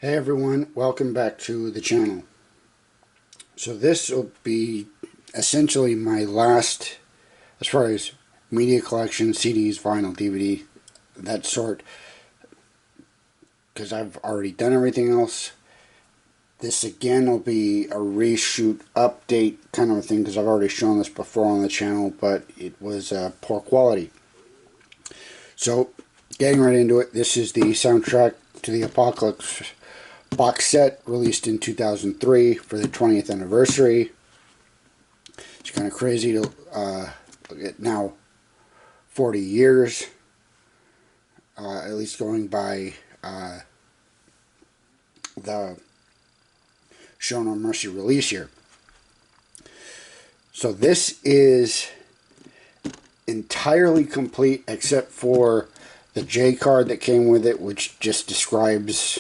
Hey everyone, welcome back to the channel. So this will be essentially my last, as far as media collection, CDs, vinyl, DVD, that sort, because I've already done everything else. This again will be a reshoot update kind of a thing, because I've already shown this before on the channel, but it was poor quality. So getting right into it, this is the soundtrack to the Apocalypse box set, released in 2003 for the 20th anniversary. It's kind of crazy to look at now, 40 years, at least going by the Show No Mercy release year. So this is entirely complete except for the J card that came with it, which just describes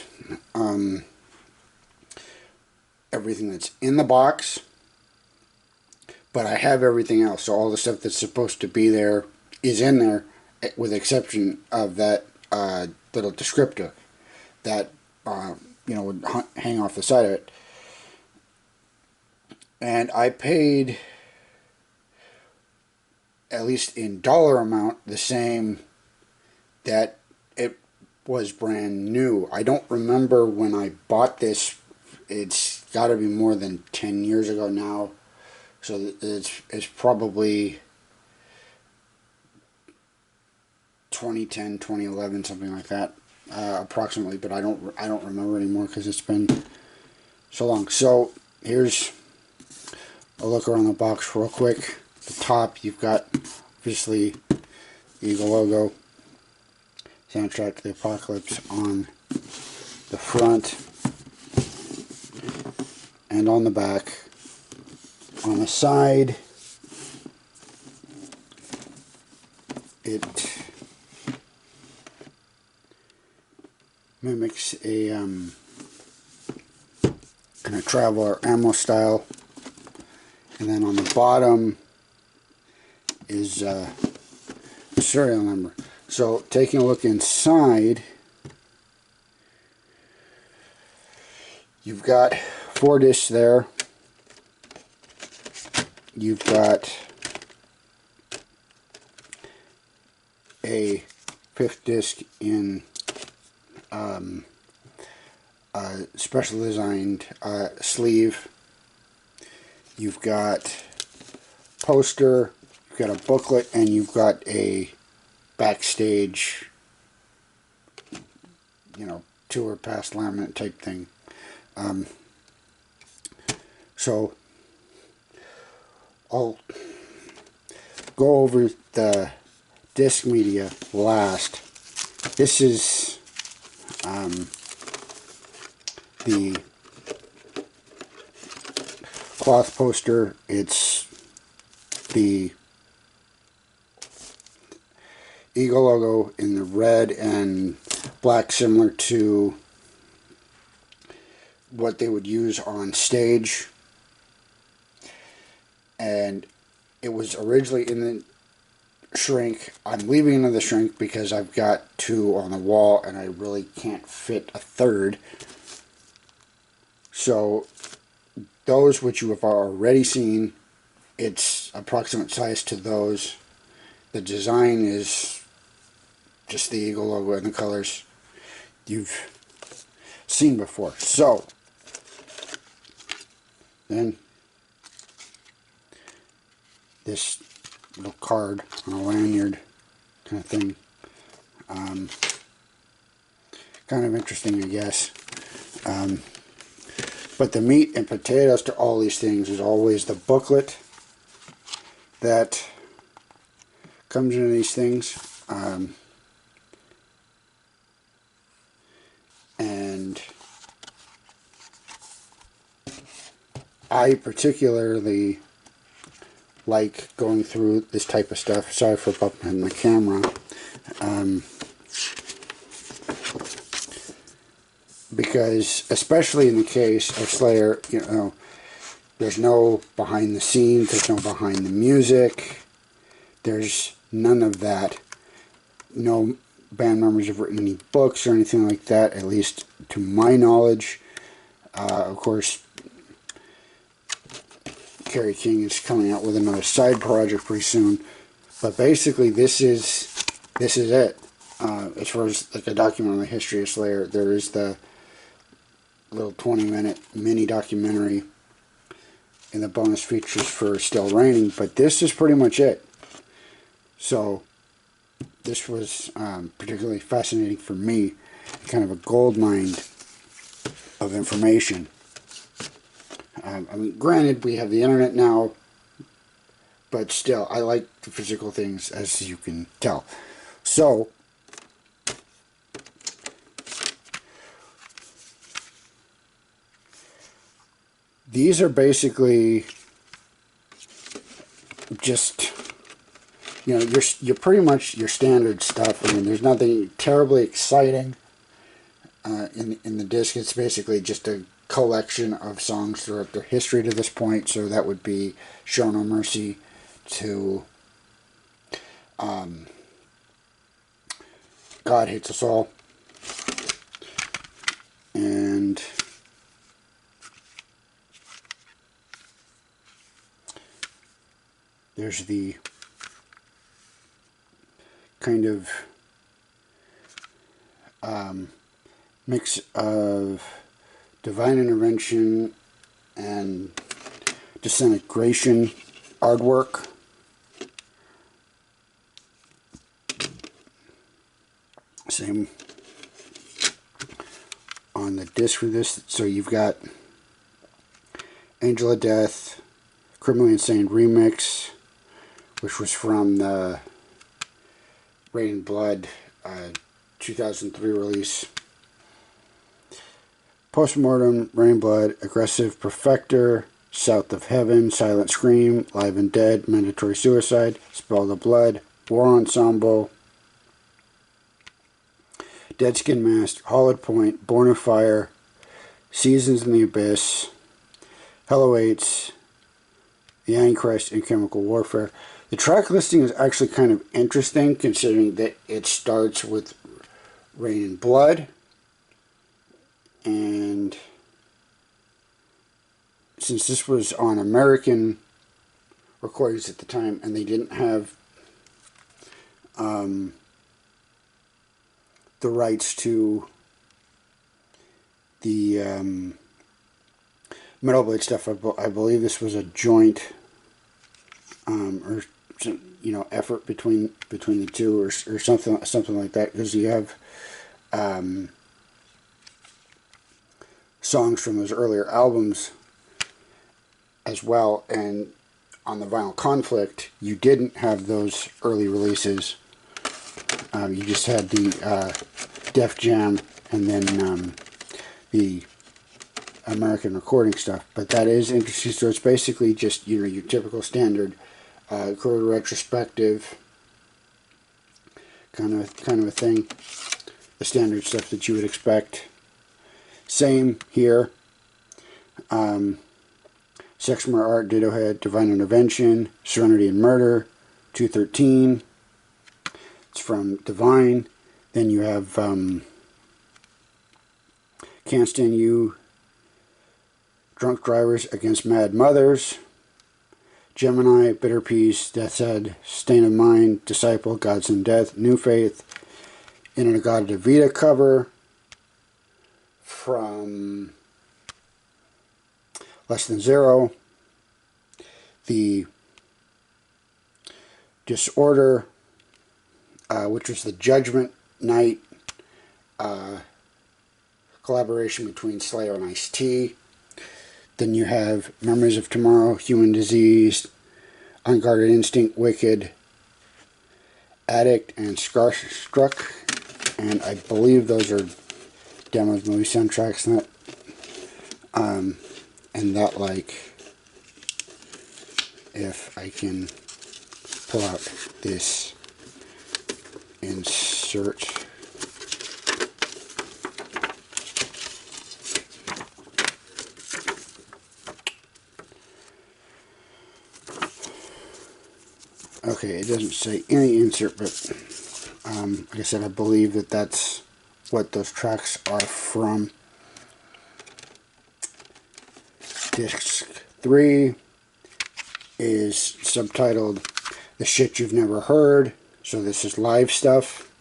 everything that's in the box. But I have everything else, so all the stuff that's supposed to be there is in there, with the exception of that little descriptor that would hang off the side of it. And I paid, at least in dollar amount, the same that it was brand new. I don't remember when I bought this. It's got to be more than 10 years ago now. So it's probably 2010, 2011, something like that, approximately. But I don't remember anymore because it's been so long. So here's a look around the box real quick. At the top, you've got obviously the Eagle logo, soundtrack to the Apocalypse on the front, and on the back. On the side, it mimics a kind of traveler ammo style, and then on the bottom is a serial number. So taking a look inside, you've got 4 discs there. You've got a 5th disc in a special designed sleeve. You've got poster, you've got a booklet, and you've got a backstage, tour past laminate type thing. So I'll go over the disc media last. This is the cloth poster. It's the Eagle logo in the red and black, similar to what they would use on stage. And it was originally in the shrink. I'm leaving it in the shrink because I've got 2 on the wall and I really can't fit a 3rd. So those which you have already seen, it's approximate size to those. The design is just the Eagle logo and the colors you've seen before. So then this little card on a lanyard kind of thing. Kind of interesting, I guess. But the meat and potatoes to all these things is always the booklet that comes in these things. And I particularly like going through this type of stuff. Sorry for bumping the camera. Because especially in the case of Slayer, there's no behind the scenes, there's no behind the music, there's none of that. No band members have written any books or anything like that, at least to my knowledge. Of course, Kerry King is coming out with another side project pretty soon. But basically, this is it. As far as like a document on the history of Slayer, there is the little 20-minute mini documentary in the bonus features for Still Raining, but this is pretty much it. So this was particularly fascinating for me, kind of a gold mine of information. I mean, granted, we have the internet now, but still, I like the physical things, as you can tell. So, these are basically just, you know, you're pretty much your standard stuff. I mean, there's nothing terribly exciting in the disc. It's basically just a collection of songs throughout their history to this point. So that would be Show No Mercy to God Hates Us All, and there's the kind of mix of Divine Intervention and Disintegration artwork. Same on the disc for this. So you've got Angel of Death, Criminally Insane Remix, which was from the Rain and Blood 2003 release. Postmortem, Rain and Blood, Aggressive Perfector, South of Heaven, Silent Scream, Live and Dead, Mandatory Suicide, Spell the Blood, War Ensemble, Dead Skin Mask, Hollowed Point, Born of Fire, Seasons in the Abyss, Hell Awaits, The Antichrist, and Chemical Warfare. The track listing is actually kind of interesting, considering that it starts with Rain and Blood, and since this was on American recordings at the time, and they didn't have the rights to the Metal Blade stuff, I believe this was a joint or effort between the two, or something like that, because you have songs from those earlier albums as well, and on the Vinyl Conflict you didn't have those early releases. You just had the Def Jam and then the American recording stuff. But that is interesting. So it's basically just, your typical standard chord retrospective kind of a thing. The standard stuff that you would expect. Same here. Sex, More Art, Ditto Head, Divine Intervention, Serenity and Murder, 213. It's from Divine. Then you have Can't Stand You, Drunk Drivers Against Mad Mothers, Gemini, Bitter Peace, Death's Head, Stain of Mind, Disciple, Gods and Death, New Faith, In-A-Gadda Vita cover from Less Than Zero, the Disorder, which was the Judgment Night collaboration between Slayer and Ice-T. Then you have Memories of Tomorrow, Human Disease, Unguarded Instinct, Wicked, Addict, and Scarstruck. And I believe those are demos, movie soundtracks, and that, like, if I can pull out this insert. Okay, it doesn't say any insert, but Like I said, I believe that that's what those tracks are from. Disc 3 is subtitled The Shit You've Never Heard. So this is live stuff.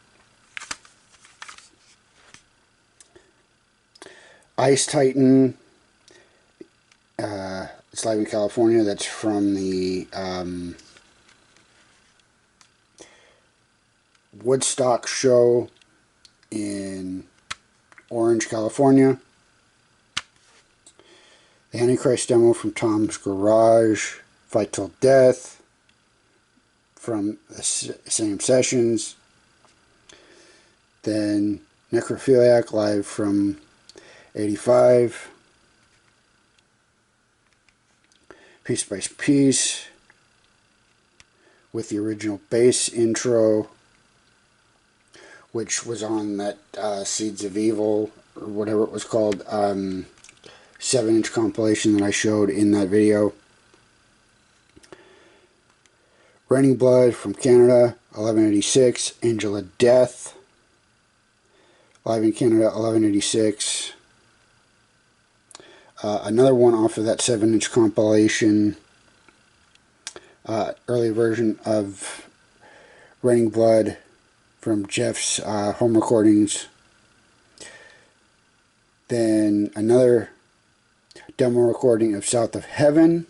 Ice Titan. It's live in California. That's from the Woodstock show in Orange, California. The Antichrist demo from Tom's Garage. Fight Till Death from the same sessions. Then Necrophiliac live from 85. Piece by Piece with the original bass intro, which was on that Seeds of Evil, or whatever it was called, 7-inch compilation that I showed in that video. Raining Blood from Canada, 1186. Angel of Death, live in Canada, 1186. Another one off of that 7-inch compilation, early version of Raining Blood from Jeff's home recordings. Then another demo recording of South of Heaven,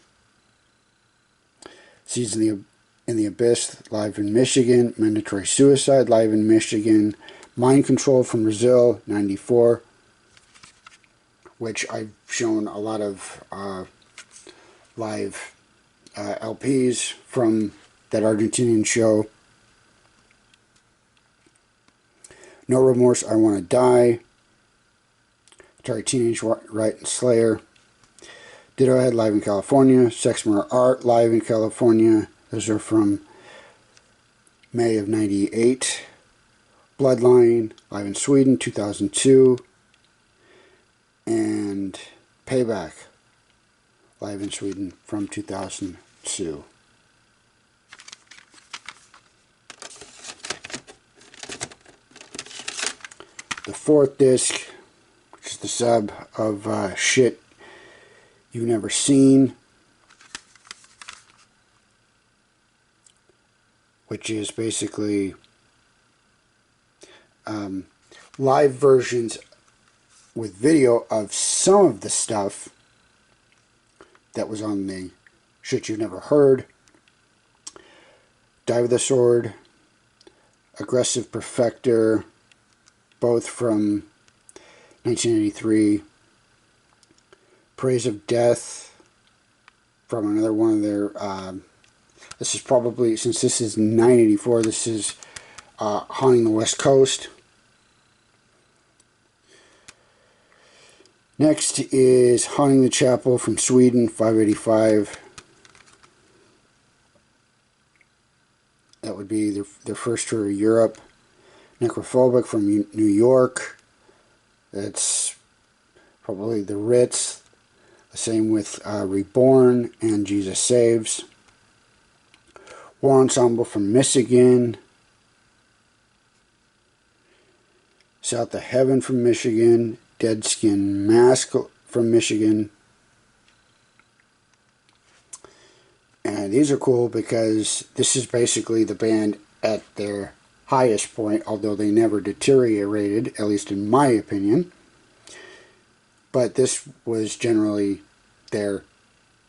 Seeds in the Abyss, live in Michigan. Mandatory Suicide, live in Michigan. Mind Control from Brazil, 94. Which I've shown a lot of live LPs from that Argentinian show. No Remorse, I Want to Die. Atari Teenage Riot and Slayer. Ditto Head, live in California. Sex Murder Art, live in California. Those are from May of 98. Bloodline, live in Sweden, 2002. And Payback, live in Sweden from 2002. The fourth disc, which is the sub of Shit You've Never Seen, which is basically live versions with video of some of the stuff that was on the Shit You've Never Heard. Die with a Sword, Aggressive Perfector, both from 1983. Praise of Death from another one of their, this is probably, since this is 984, this is Haunting the West Coast. Next is Haunting the Chapel from Sweden, 585. That would be their first tour of Europe. Necrophobic from New York. That's probably the Ritz. The same with Reborn and Jesus Saves. War Ensemble from Michigan. South of Heaven from Michigan. Dead Skin Mask from Michigan. And these are cool because this is basically the band at their highest point, although they never deteriorated, at least in my opinion. But this was generally their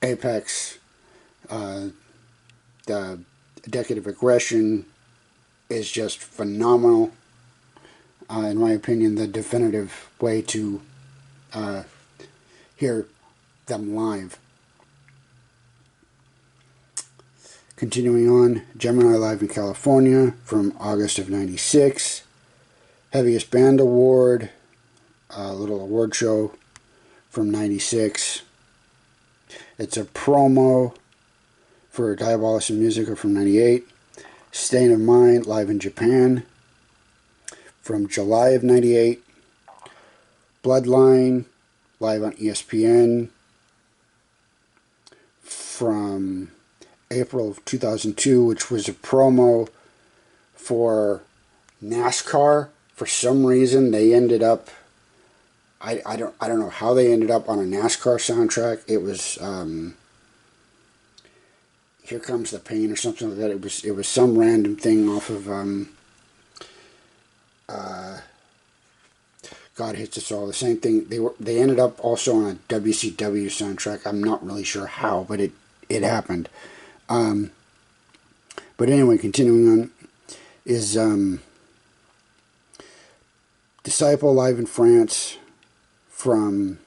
apex. The Decade of Aggression is just phenomenal. In my opinion, the definitive way to hear them live. Continuing on, Gemini live in California from August of 96. Heaviest Band Award, a little award show from 96. It's a promo for Diabolus and GHUA from 98. Stain of Mind live in Japan from July of 98. Bloodline live on ESPN from April of 2002, which was a promo for NASCAR, for some reason, they ended up. I don't know how they ended up on a NASCAR soundtrack. It was Here Comes the Pain or something like that. It was some random thing off of God Hits Us All. The same thing. They ended up also on a WCW soundtrack. I'm not really sure how, but it happened. But anyway, continuing on is Disciple live in France from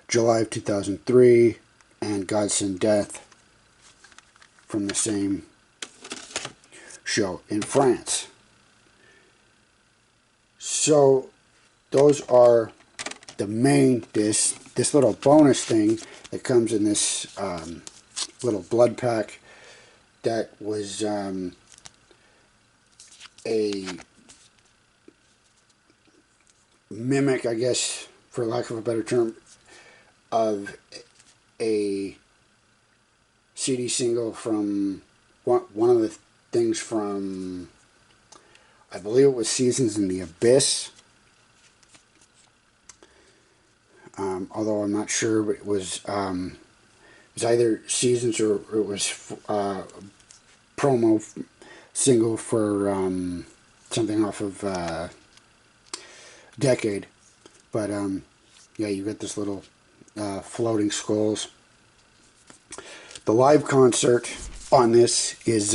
July of 2003, and God Send Death from the same show in France. So those are the main, this little bonus thing that comes in this little blood pack that was a mimic, I guess, for lack of a better term, of a CD single from one of the things from, I believe it was Seasons in the Abyss. Although I'm not sure, but it was either Seasons or it was promo single for something off of Decade. But yeah, you got this little floating skulls. The live concert on this is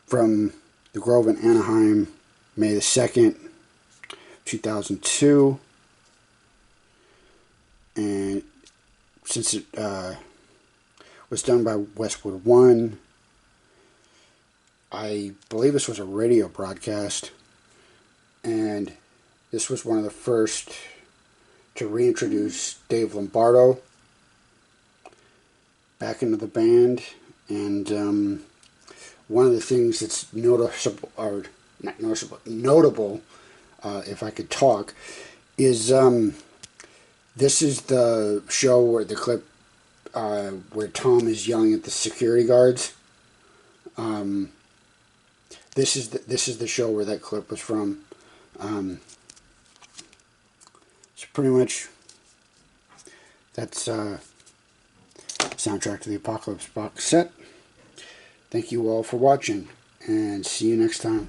from the Grove in Anaheim, May the 2nd, 2002. And since it was done by Westwood One, I believe this was a radio broadcast, and this was one of the first to reintroduce Dave Lombardo back into the band. And one of the things that's noticeable, or not noticeable, notable, if I could talk, is this is the show where the clip where Tom is yelling at the security guards. This is the show where that clip was from. So pretty much that's Soundtrack to the Apocalypse box set. Thank you all for watching, and see you next time.